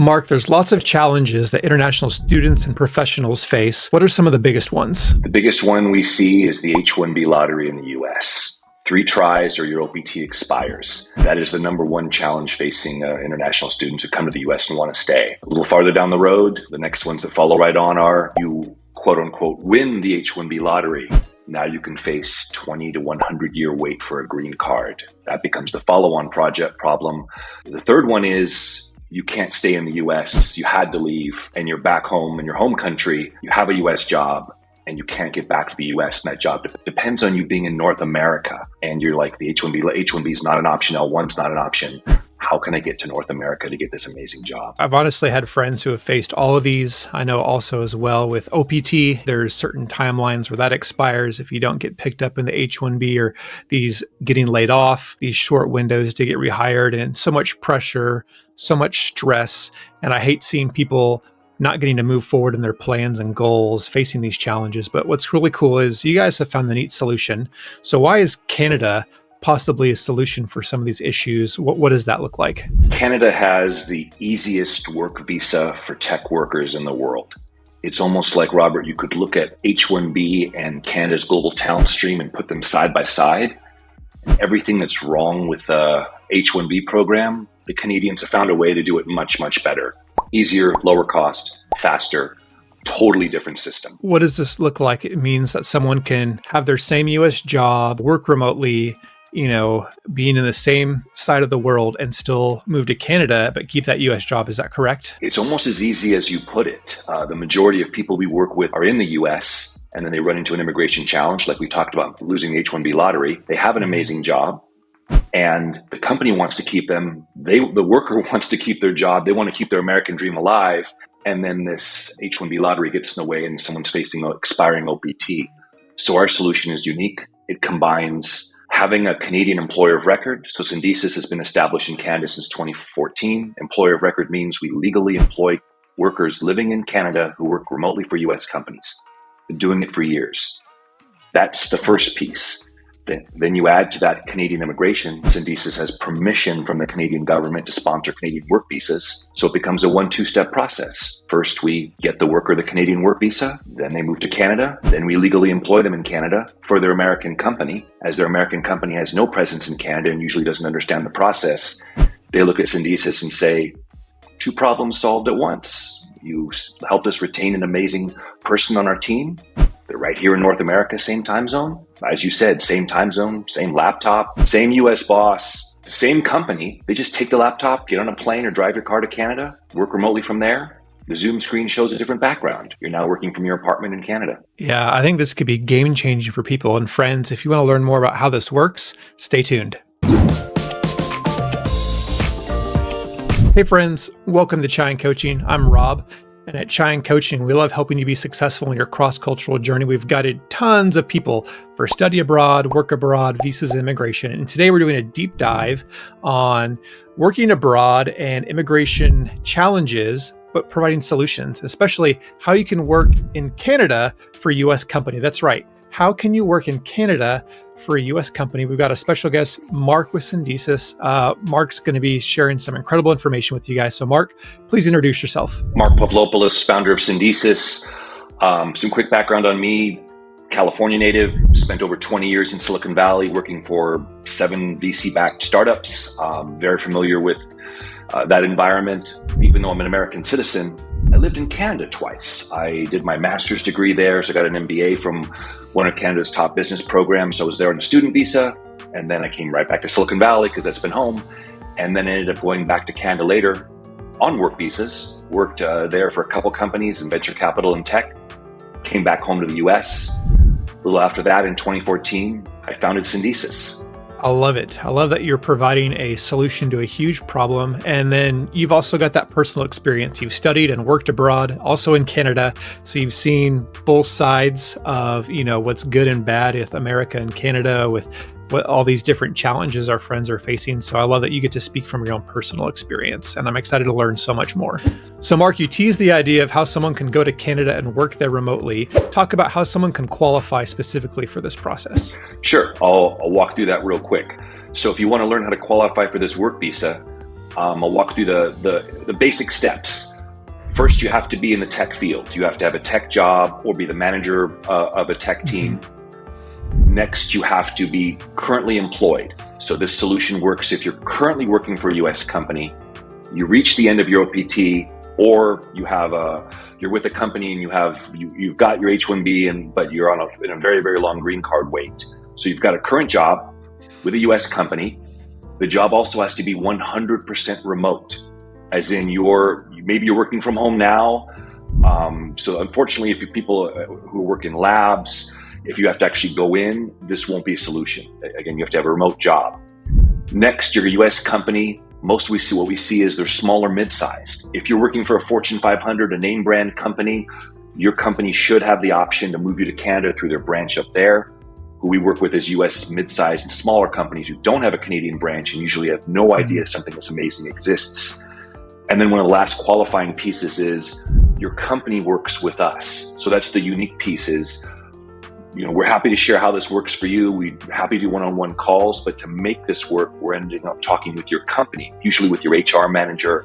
Marc, there's lots of challenges that international students and professionals face. What are some of the biggest ones? The biggest one we see is the H-1B lottery in the U.S. 3 tries or your OPT expires. That is the number one challenge facing international students who come to the U.S. and want to stay. A little farther down the road, the next ones that follow right on are you quote unquote win the H-1B lottery. Now you can face 20 to 100 year wait for a green card. That becomes the follow-on project problem. The third one is you can't stay in the US, you had to leave, and you're back home in your home country, you have a US job, and you can't get back to the US, and that job depends on you being in North America. And you're like, the H-1B is not an option, L1's not an option. How can I get to North America to get this amazing job? I've honestly had friends who have faced all of these. I know also as well with OPT, there's certain timelines where that expires if you don't get picked up in the H-1B or these getting laid off, these short windows to get rehired, and so much pressure, so much stress. And I hate seeing people not getting to move forward in their plans and goals, facing these challenges. But what's really cool is you guys have found the neat solution. So why is Canada possibly a solution for some of these issues? What does that look like? Canada has the easiest work visa for tech workers in the world. It's almost like, Robert, you could look at H-1B and Canada's global talent stream and put them side by side. Everything that's wrong with the H-1B program, the Canadians have found a way to do it much, much better. Easier, lower cost, faster, totally different system. What does this look like? It means that someone can have their same US job, work remotely, being in the same side of the world and still move to Canada, but keep that US job. Is that correct? It's almost as easy as you put it. The majority of people we work with are in the US, and then they run into an immigration challenge, like we talked about losing the H-1B lottery. They have an amazing job, and the company wants to keep them. The worker wants to keep their job. They want to keep their American dream alive. And then this H-1B lottery gets in the way and someone's facing an expiring OPT. So our solution is unique. It combines having a Canadian employer of record. So Syndesus has been established in Canada since 2014. Employer of record means we legally employ workers living in Canada who work remotely for US companies. Been doing it for years. That's the first piece. Then you add to that Canadian immigration. Syndesus has permission from the Canadian government to sponsor Canadian work visas. So it becomes a 1-2-step process. First, we get the worker the Canadian work visa. Then they move to Canada. Then we legally employ them in Canada for their American company. As their American company has no presence in Canada and usually doesn't understand the process, they look at Syndesus and say, 2 problems solved at once. You helped us retain an amazing person on our team. They're right here in North America, same time zone. As you said, same time zone, same laptop, same US boss, same company. They just take the laptop, get on a plane or drive your car to Canada, work remotely from there. The Zoom screen shows a different background. You're now working from your apartment in Canada. Yeah, I think this could be game changing for people. And friends, if you want to learn more about how this works, stay tuned. Hey friends, welcome to Chai and Coaching. I'm Rob. And at Chai and Coaching, we love helping you be successful in your cross-cultural journey. We've guided tons of people for study abroad, work abroad, visas, and immigration. And today we're doing a deep dive on working abroad and immigration challenges, but providing solutions, especially how you can work in Canada for a US company. That's right. How can you work in Canada for a US company? We've got a special guest, Marc with Syndesus. Marc's going to be sharing some incredible information with you guys. So Marc, please introduce yourself. Marc Pavlopoulos, founder of Syndesus. Some quick background on me. California native, spent over 20 years in Silicon Valley working for 7 VC-backed startups. Very familiar with that environment. Even though I'm an American citizen, I lived in Canada twice. I did my master's degree there, so I got an MBA from one of Canada's top business programs. I was there on a student visa, and then I came right back to Silicon Valley because that's been home, and then ended up going back to Canada later on work visas. Worked there for a couple companies in venture capital and tech. Came back home to the US. A little after that, in 2014, I founded Syndesus. I love it. I love that you're providing a solution to a huge problem. And then you've also got that personal experience. You've studied and worked abroad, also in Canada. So you've seen both sides of, what's good and bad with America and Canada, with what all these different challenges our friends are facing. So I love that you get to speak from your own personal experience. And I'm excited to learn so much more. So Marc, you teased the idea of how someone can go to Canada and work there remotely. Talk about how someone can qualify specifically for this process. Sure. I'll walk through that real quick. So if you want to learn how to qualify for this work visa, I'll walk through the basic steps. First, you have to be in the tech field. You have to have a tech job or be the manager of a tech team. Next, you have to be currently employed. So this solution works if you're currently working for a US company, you reach the end of your OPT, or you're with a company and you've got your H-1B, but you're in a very, very long green card wait. So you've got a current job with a US company. The job also has to be 100% remote, as in maybe you're working from home now. So unfortunately, if people who work in labs, if you have to actually go in, this won't be a solution. Again, you have to have a remote job. Next, you're a US company. What we see is they're small or mid-sized. If you're working for a Fortune 500, a name brand company, your company should have the option to move you to Canada through their branch up there. Who we work with is US mid-sized and smaller companies who don't have a Canadian branch and usually have no idea something that's amazing exists. And then one of the last qualifying pieces is your company works with us. So that's the unique pieces. We're happy to share how this works for you. We're happy to do one-on-one calls, but to make this work, we're ending up talking with your company, usually with your HR manager.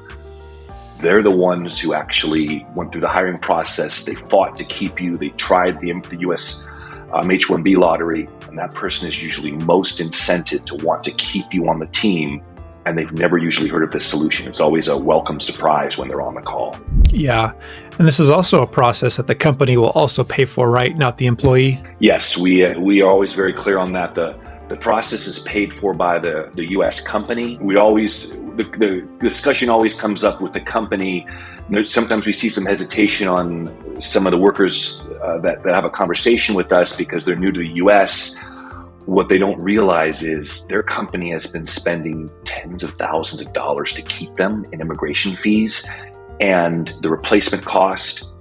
They're the ones who actually went through the hiring process. They fought to keep you. They tried the US H-1B lottery, and that person is usually most incented to want to keep you on the team, and they've never usually heard of this solution. It's always a welcome surprise when they're on the call. Yeah. And this is also a process that the company will also pay for, right? Not the employee? Yes, we are always very clear on that. The process is paid for by the US company. The discussion always comes up with the company. Sometimes we see some hesitation on some of the workers that have a conversation with us because they're new to the US. What they don't realize is their company has been spending tens of thousands of dollars to keep them in immigration fees. And the replacement cost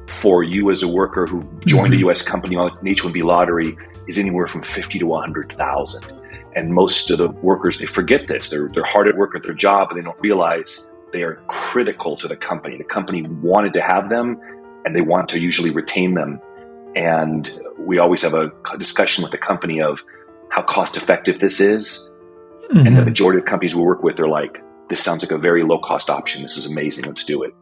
for you as a worker who joined a US company on an H-1B lottery is anywhere from $50,000 to $100,000. And most of the workers, they forget this. They're hard at work at their job, and they don't realize they are critical to the company. The company wanted to have them, and they want to usually retain them. And we always have a discussion with the company of how cost effective this is. And the majority of companies we work with are like, this sounds like a very low cost option. This is amazing. Let's do it.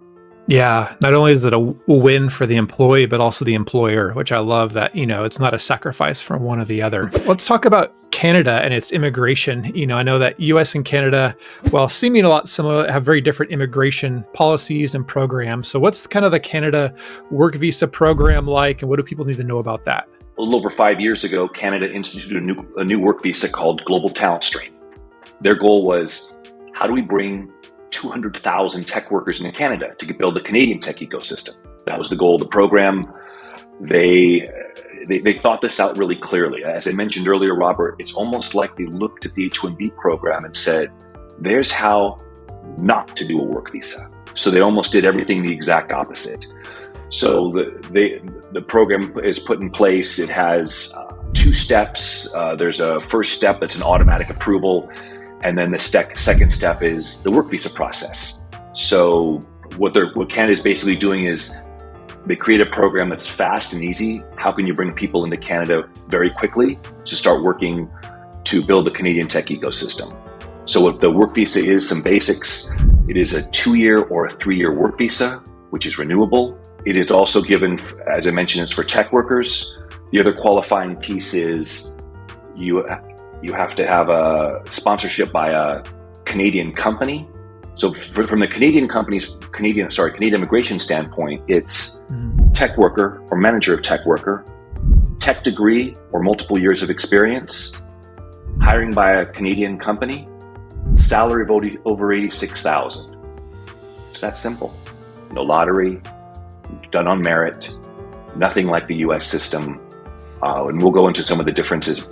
Yeah. Not only is it a win for the employee, but also the employer, which I love that, it's not a sacrifice from one or the other. Let's talk about Canada and its immigration. I know that US and Canada, while seeming a lot similar, have very different immigration policies and programs. So what's kind of the Canada work visa program like, and what do people need to know about that? A little over 5 years ago, Canada instituted a new work visa called Global Talent Stream. Their goal was, how do we bring 200,000 tech workers into Canada to build the Canadian tech ecosystem? That was the goal of the program. They thought this out really clearly. As I mentioned earlier, Robert, it's almost like they looked at the H-1B program and said, there's how not to do a work visa. So they almost did everything the exact opposite. So the program is put in place. It has 2 steps. There's a first step that's an automatic approval. And then the second step is the work visa process. So what Canada is basically doing is they create a program that's fast and easy. How can you bring people into Canada very quickly to start working to build the Canadian tech ecosystem? So what the work visa is, some basics. It is a 2-year or a 3-year work visa, which is renewable. It is also given, as I mentioned, it's for tech workers. The other qualifying piece is you have to have a sponsorship by a Canadian company. So from the Canadian immigration standpoint, it's tech worker or manager of tech worker, tech degree or multiple years of experience, hiring by a Canadian company, salary of over 86,000. It's that simple. No lottery, done on merit, nothing like the US system. And we'll go into some of the differences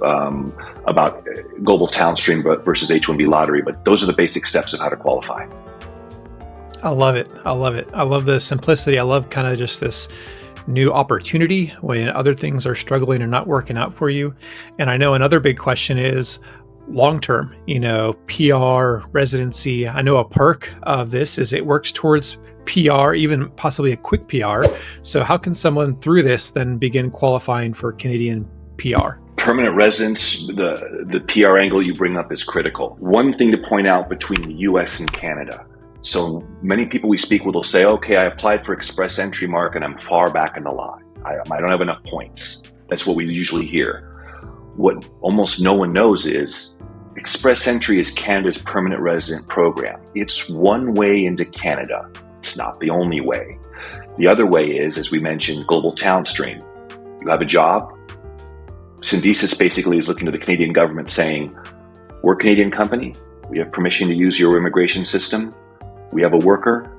about Global Talent Stream versus H-1B lottery, but those are the basic steps of how to qualify. I love it. I love the simplicity. I love kind of just this new opportunity when other things are struggling or not working out for you. And I know another big question is long-term, PR, residency. I know a perk of this is it works towards PR, even possibly a quick PR. So how can someone through this then begin qualifying for Canadian PR? permanent residence, the PR angle you bring up is critical. One thing to point out between the US and Canada. So many people we speak with will say, okay, I applied for express entry, Mark, and I'm far back in the line. I don't have enough points. That's what we usually hear. What almost no one knows is express entry is Canada's permanent resident program. It's one way into Canada. It's not the only way. The other way is, as we mentioned, global talent stream. You have a job. Syndesus basically is looking to the Canadian government saying, we're a Canadian company. We have permission to use your immigration system. We have a worker.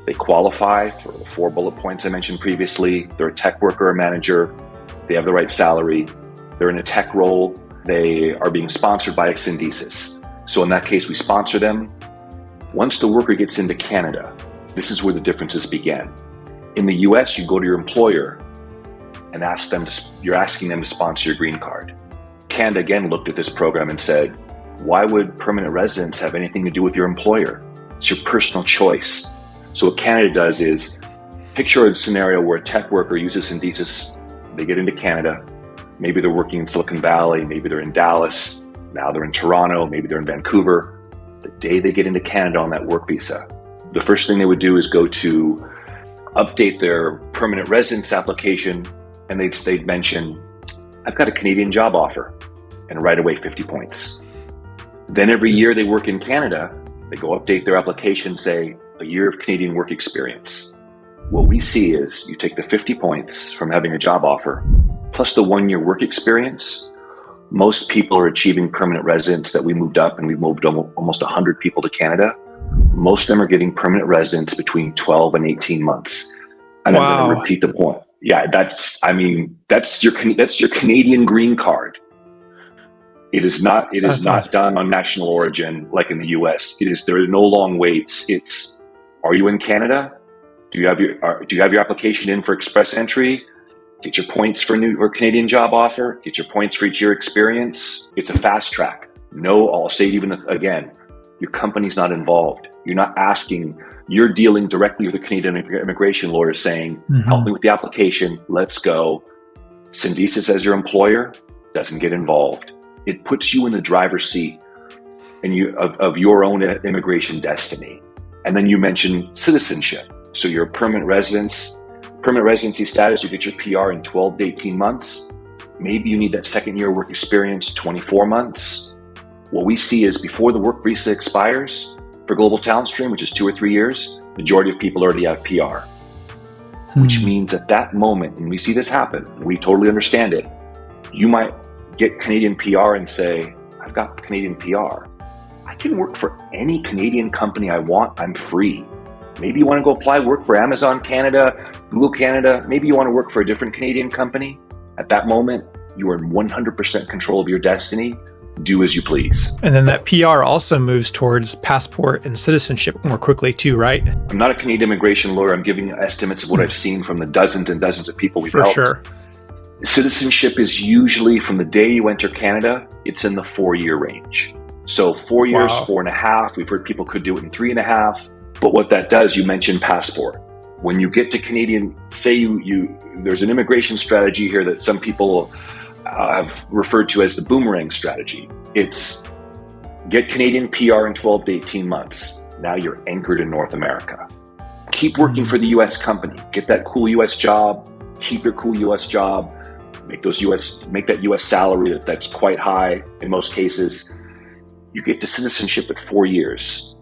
They qualify for the 4 bullet points I mentioned previously. They're a tech worker or manager. They have the right salary. They're in a tech role. They are being sponsored by Syndesus. So in that case, we sponsor them. Once the worker gets into Canada, this is where the differences begin. In the US, you go to your employer and you're asking them to sponsor your green card. Canada again looked at this program and said, why would permanent residence have anything to do with your employer? It's your personal choice. So what Canada does is, picture a scenario where a tech worker uses Syndesus, they get into Canada, maybe they're working in Silicon Valley, maybe they're in Dallas, now they're in Toronto, maybe they're in Vancouver. The day they get into Canada on that work visa, the first thing they would do is go to update their permanent residence application, and they'd mention, I've got a Canadian job offer, and right away 50 points. Then every year they work in Canada, they go update their application, say, a year of Canadian work experience. What we see is you take the 50 points from having a job offer, plus the 1 year work experience. Most people are achieving permanent residence that we moved up, and we moved almost 100 people to Canada. Most of them are getting permanent residence between 12 and 18 months. And wow. I'm going to repeat the point. Yeah, that's your Canadian green card. It is not done on national origin like in the US. There are no long waits. It's, are you in Canada? Do you have your application in for express entry? Get your points for a Canadian job offer. Get your points for each year experience. It's a fast track. No, I'll say it even again. Your company's not involved. You're not asking. You're dealing directly with a Canadian immigration lawyer saying, help me with the application. Let's go. Syndesus as your employer doesn't get involved. It puts you in the driver's seat of your own immigration destiny. And then you mentioned citizenship. So your permanent residency status, you get your PR in 12 to 18 months. Maybe you need that second year work experience, 24 months. What we see is before the work visa expires for global talent stream, which is 2 or 3 years, majority of people already have PR. Which means at that moment, and we see this happen, we totally understand it, you might get Canadian PR and say, I've got Canadian PR. I can work for any Canadian company I want. I'm free. Maybe you want to go apply, work for Amazon Canada, Google Canada. Maybe you want to work for a different Canadian company. At that moment, you are in 100% control of your destiny. Do as you please. And then that PR also moves towards passport and citizenship more quickly too, right? I'm not a Canadian immigration lawyer. I'm giving estimates of what I've seen from the dozens and dozens of people we've helped. For sure. Citizenship is usually from the day you enter Canada, it's in the 4-year range. So 4 years, wow. 4.5. We've heard people could do it in 3.5. But what that does, you mentioned passport. When you get to Canadian, say there's an immigration strategy here that some people have referred to as the boomerang strategy. It's get Canadian PR in 12 to 18 months. Now you're anchored in North America. Keep working for the US company. Get that cool US job. Keep your cool US job. Make that US salary that's quite high in most cases. You get to citizenship at 4 years.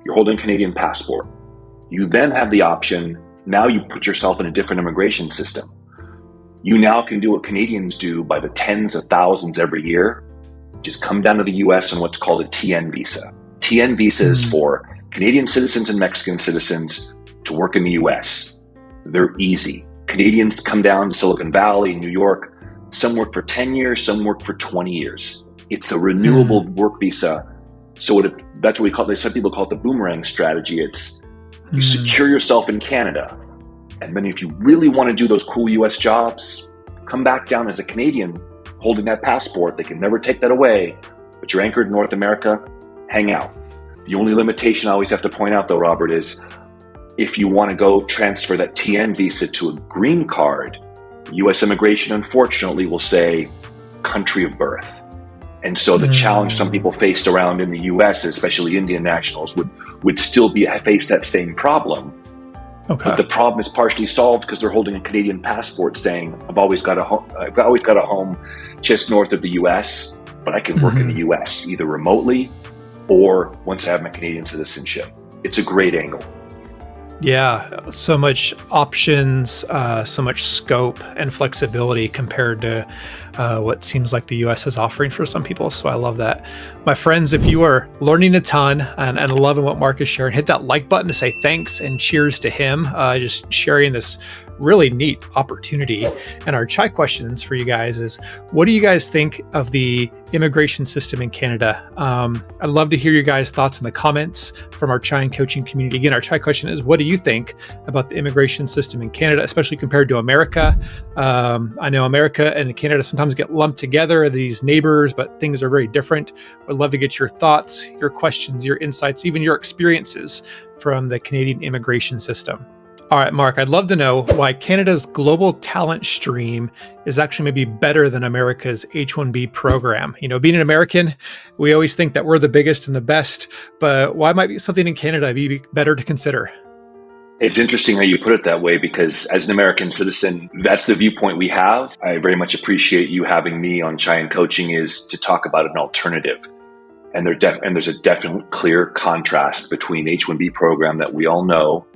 You're holding a Canadian passport. You then have the option, now you put yourself in a different immigration system. You now can do what Canadians do by the tens of thousands every year. Just come down to the US on what's called a TN visa. TN visa is for Canadian citizens and Mexican citizens to work in the US. They're easy. Canadians come down to Silicon Valley, New York. Some work for 10 years, some work for 20 years. It's a renewable work visa. So that's what we call it. Some people call it the boomerang strategy. It's you secure yourself in Canada. And then if you really want to do those cool US jobs, come back down as a Canadian holding that passport. They can never take that away, but you're anchored in North America, hang out. The only limitation I always have to point out though, Robert, is if you want to go transfer that TN visa to a green card, US immigration unfortunately will say, country of birth. And so the challenge some people faced around in the US, especially Indian nationals, would still face that same problem. Okay. But the problem is partially solved because they're holding a Canadian passport saying, I've always got a home just north of the US, but I can work in the US either remotely or once I have my Canadian citizenship. It's a great angle. Yeah, so much options, so much scope and flexibility compared to what seems like the U.S. is offering for some people. So I love that. My friends, if you are learning a ton and loving what Marc is sharing, hit that like button to say thanks and cheers to him. Just sharing this really neat opportunity. And our chai questions for you guys is, what do you guys think of the immigration system in Canada? I'd love to hear your guys' thoughts in the comments from our chai and coaching community. Again, our chai question is, what do you think about the immigration system in Canada, especially compared to America? I know America and Canada sometimes get lumped together, these neighbors, but things are very different. I'd love to get your thoughts, your questions, your insights, even your experiences from the Canadian immigration system. All right, Marc, I'd love to know why Canada's global talent stream is actually maybe better than America's H-1B program. You know, being an American, we always think that we're the biggest and the best, but why might be something in Canada be better to consider? It's interesting how you put it that way, because as an American citizen, that's the viewpoint we have. I very much appreciate you having me on Chai and Coaching, is to talk about an alternative. And there's a definite clear contrast between H-1B program that we all know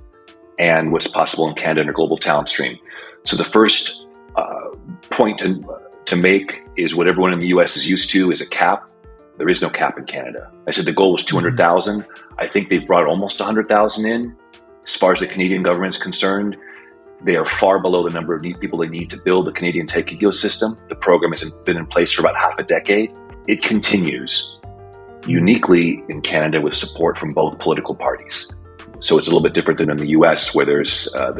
and what's possible in Canada under global talent stream. So the first point to make is what everyone in the US is used to is a cap. There is no cap in Canada. I said the goal was 200,000. I think they've brought almost 100,000 in. As far as the Canadian government is concerned, they are far below the number of people they need to build a Canadian tech ecosystem. The program has been in place for about half a decade. It continues uniquely in Canada with support from both political parties. So it's a little bit different than in the US, where it's a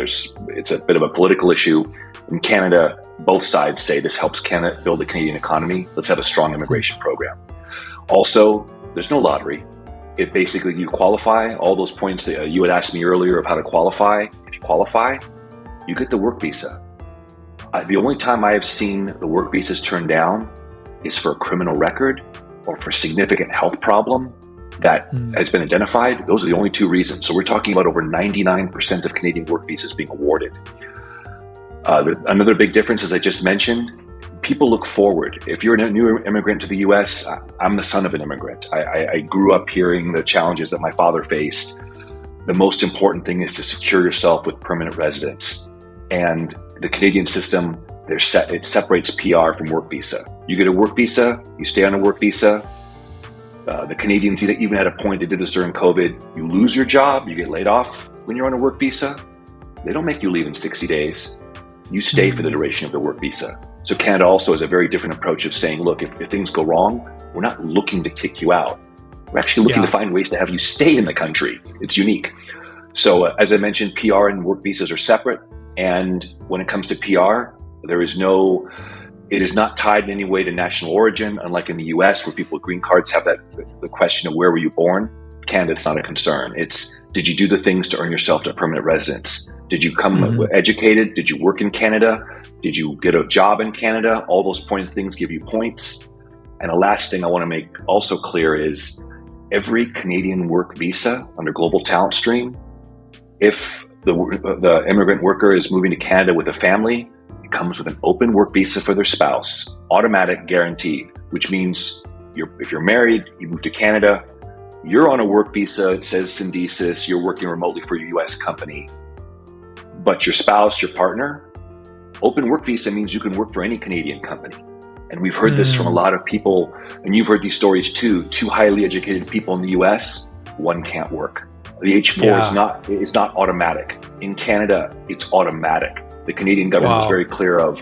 bit of a political issue. In Canada, both sides say this helps Canada build the Canadian economy. Let's have a strong immigration program. Also, there's no lottery. It basically, you qualify, all those points that you had asked me earlier of how to qualify. If you qualify, you get the work visa. The only time I have seen the work visas turned down is for a criminal record or for a significant health problem that has been identified. Those are the only two reasons. So we're talking about over 99% of Canadian work visas being awarded. Another big difference, as I just mentioned, people look forward. If you're a new immigrant to the US, I'm the son of an immigrant. I grew up hearing the challenges that my father faced. The most important thing is to secure yourself with permanent residence. And the Canadian system, it separates PR from work visa. You get a work visa, you stay on a work visa. The Canadians even had a point, they did this during COVID. You lose your job, you get laid off when you're on a work visa. They don't make you leave in 60 days. You stay for the duration of the work visa. So Canada also has a very different approach of saying, look, if things go wrong, we're not looking to kick you out. We're actually looking to find ways to have you stay in the country. It's unique. So as I mentioned, PR and work visas are separate. And when it comes to PR, it is not tied in any way to national origin, unlike in the US, where people with green cards have the question of where were you born. Canada, it's not a concern. It's, did you do the things to earn yourself to permanent residence? Did you come educated? Did you work in Canada? Did you get a job in Canada? All those things give you points. And the last thing I want to make also clear is every Canadian work visa under global talent stream, if the immigrant worker is moving to Canada with a family, it comes with an open work visa for their spouse, automatic, guaranteed, which means if you're married, you move to Canada, you're on a work visa, it says Syndesus, you're working remotely for your US company, but your spouse, your partner, open work visa means you can work for any Canadian company. And we've heard this from a lot of people, and you've heard these stories too. Two highly educated people in the US, one can't work. The H-4 is not automatic. In Canada, it's automatic. The Canadian government was very clear of,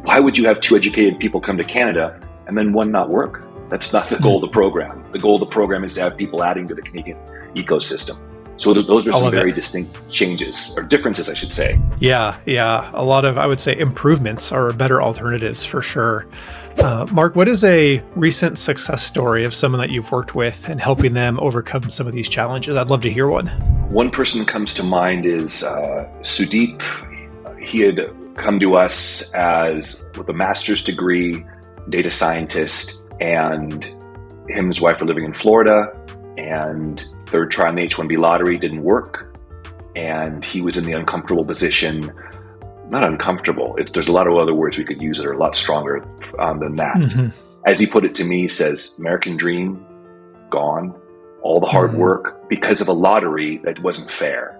why would you have two educated people come to Canada and then one not work? That's not the goal of the program. The goal of the program is to have people adding to the Canadian ecosystem. So those are some very distinct changes, or differences, I should say. Yeah. A lot of, I would say, improvements are better alternatives for sure. Marc, what is a recent success story of someone that you've worked with and helping them overcome some of these challenges? I'd love to hear one. One person that comes to mind is Sudeep. He had come to us with a master's degree, data scientist, and him and his wife are living in Florida, and third try on the H-1B lottery didn't work, and he was in the uncomfortable position. Not uncomfortable. There's a lot of other words we could use that are a lot stronger than that. Mm-hmm. As he put it to me, he says, American dream, gone. All the hard work because of a lottery that wasn't fair.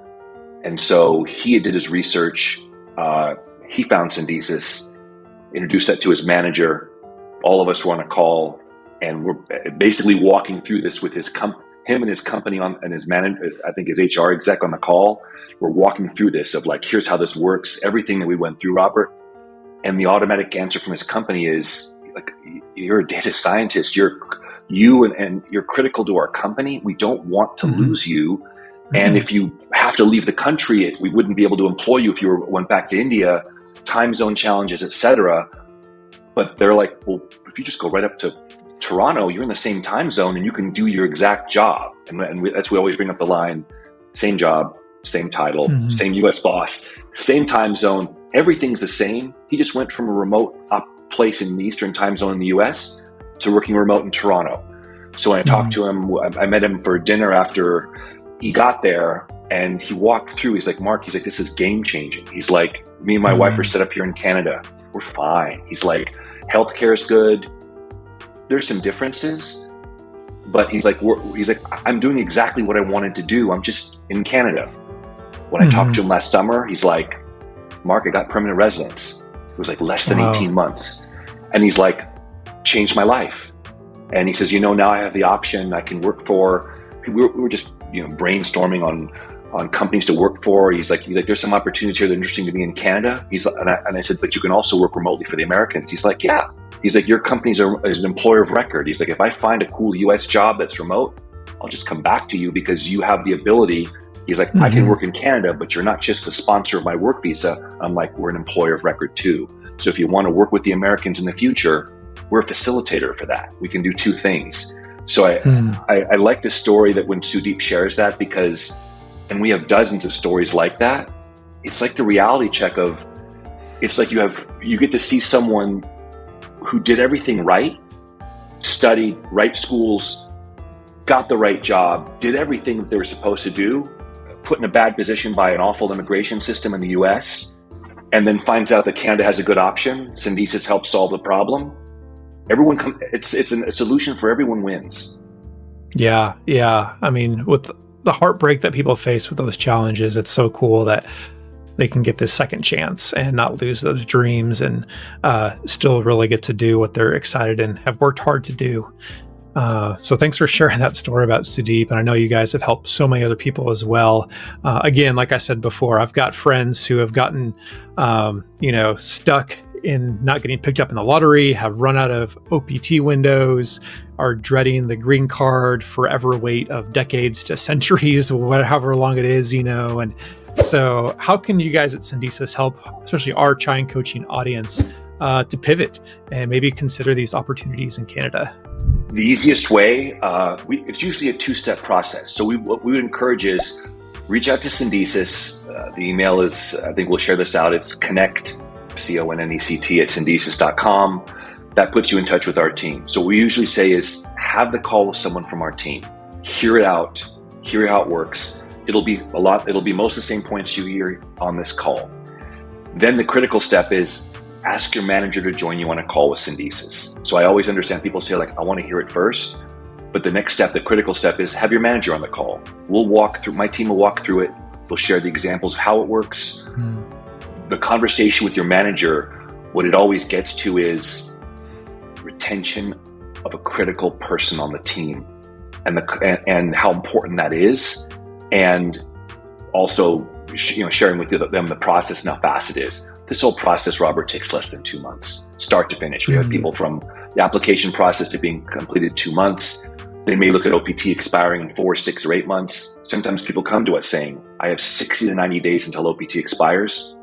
And so he did his research. He found Syndesus, introduced that to his manager. All of us were on a call, and we're basically walking through this with him and his company and his manager, I think his HR exec on the call. We're walking through this of like, here's how this works, everything that we went through, Robert. And the automatic answer from his company is like, you're a data scientist. You're critical to our company. We don't want to lose you. And if you have to leave the country, we wouldn't be able to employ you if you went back to India, time zone challenges, etc. But they're like, well, if you just go right up to Toronto, you're in the same time zone and you can do your exact job. And we always bring up the line, same job, same title, same US boss, same time zone, everything's the same. He just went from a remote place in the Eastern time zone in the US to working remote in Toronto. So when I talked to him, I met him for dinner after he got there, and he walked through. He's like, Mark, this is game changing. He's like, me and my wife are set up here in Canada. We're fine. He's like, healthcare is good. There's some differences, but he's like, I'm doing exactly what I wanted to do. I'm just in Canada. When I talked to him last summer, he's like, Mark, I got permanent residence. It was like less than 18 months. And he's like, changed my life. And he says, now I have the option. I can work for, we were just, brainstorming on companies to work for. He's like, there's some opportunities here that are interesting to me in Canada. And I said, but you can also work remotely for the Americans. He's like, yeah. He's like, your company is an employer of record. He's like, if I find a cool US job that's remote, I'll just come back to you because you have the ability. He's like, I can work in Canada, but you're not just the sponsor of my work visa. I'm like, we're an employer of record too. So if you want to work with the Americans in the future, we're a facilitator for that. We can do two things. So I like the story that when Sudeep shares that, because, and we have dozens of stories like that. It's like the reality check of, it's like you get to see someone who did everything right, studied, right schools, got the right job, did everything that they were supposed to do, put in a bad position by an awful immigration system in the US, and then finds out that Canada has a good option. Syndesus helps solve the problem. It's a solution for everyone wins. Yeah. I mean, with the heartbreak that people face with those challenges, it's so cool that they can get this second chance and not lose those dreams and still really get to do what they're excited and have worked hard to do. So thanks for sharing that story about Sudeep. And I know you guys have helped so many other people as well. Again, like I said before, I've got friends who have gotten, stuck in not getting picked up in the lottery, have run out of OPT windows, are dreading the green card forever wait of decades to centuries, however long it is, And so how can you guys at Syndesus help, especially our Chine coaching audience, to pivot and maybe consider these opportunities in Canada? The easiest way, it's usually a two-step process. So what we would encourage is reach out to Syndesus. The email is, I think we'll share this out. It's connect, CONNECT at syndesus.com. That puts you in touch with our team. So what we usually say is have the call with someone from our team. Hear it out. Hear how it works. It'll be most of the same points you hear on this call. Then the critical step is ask your manager to join you on a call with Syndesus. So I always understand people say like, I want to hear it first. But the next step, the critical step is have your manager on the call. My team will walk through it. They'll share the examples of how it works. The conversation with your manager, what it always gets to is retention of a critical person on the team and how important that is. And also, sharing with them the process and how fast it is. This whole process, Robert, takes less than 2 months, start to finish. We have people from the application process to being completed 2 months. They may look at OPT expiring in 4, 6, or 8 months. Sometimes people come to us saying, I have 60 to 90 days until OPT expires.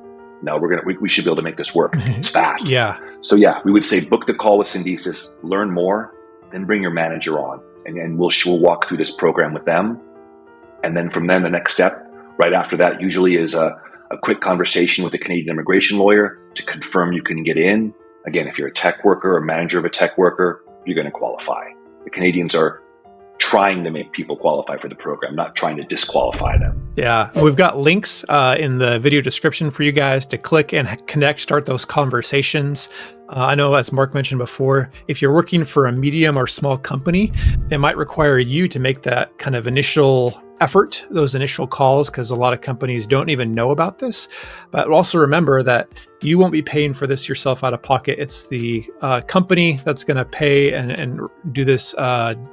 No, we should be able to make this work. It's fast. Yeah. So we would say book the call with Syndesus, learn more, then bring your manager on, and we'll walk through this program with them. And then from then, the next step right after that usually is a quick conversation with a Canadian immigration lawyer to confirm you can get in. Again, if you're a tech worker or manager of a tech worker, you're going to qualify. The Canadians are trying to make people qualify for the program, not trying to disqualify them. Yeah, we've got links in the video description for you guys to click and connect, start those conversations. I know, as Marc mentioned before, if you're working for a medium or small company, it might require you to make that kind of initial effort, those initial calls, because a lot of companies don't even know about this. But also remember that you won't be paying for this yourself out of pocket. It's the company that's going to pay and do this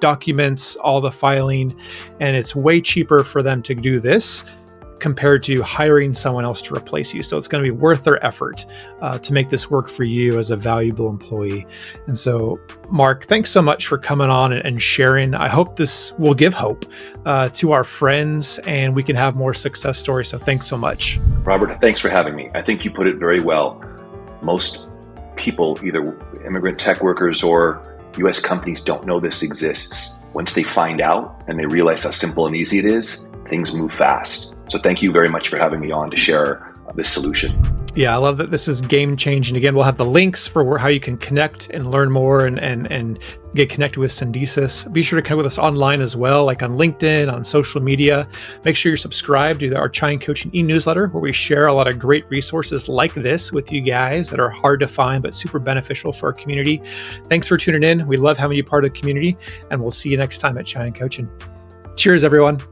documents, all the filing, and it's way cheaper for them to do this compared to hiring someone else to replace you. So it's going to be worth their effort to make this work for you as a valuable employee. And so, Marc, thanks so much for coming on and sharing. I hope this will give hope to our friends and we can have more success stories. So thanks so much. Robert, thanks for having me. I think you put it very well. Most people, either immigrant tech workers or US companies, don't know this exists. Once they find out and they realize how simple and easy it is, things move fast. So thank you very much for having me on to share this solution. Yeah, I love that this is game changing. Again, we'll have the links for how you can connect and learn more and get connected with Syndesus. Be sure to connect with us online as well, like on LinkedIn, on social media. Make sure you're subscribed to our Chine Coaching e-newsletter, where we share a lot of great resources like this with you guys that are hard to find, but super beneficial for our community. Thanks for tuning in. We love having you part of the community, and we'll see you next time at Chine Coaching. Cheers, everyone.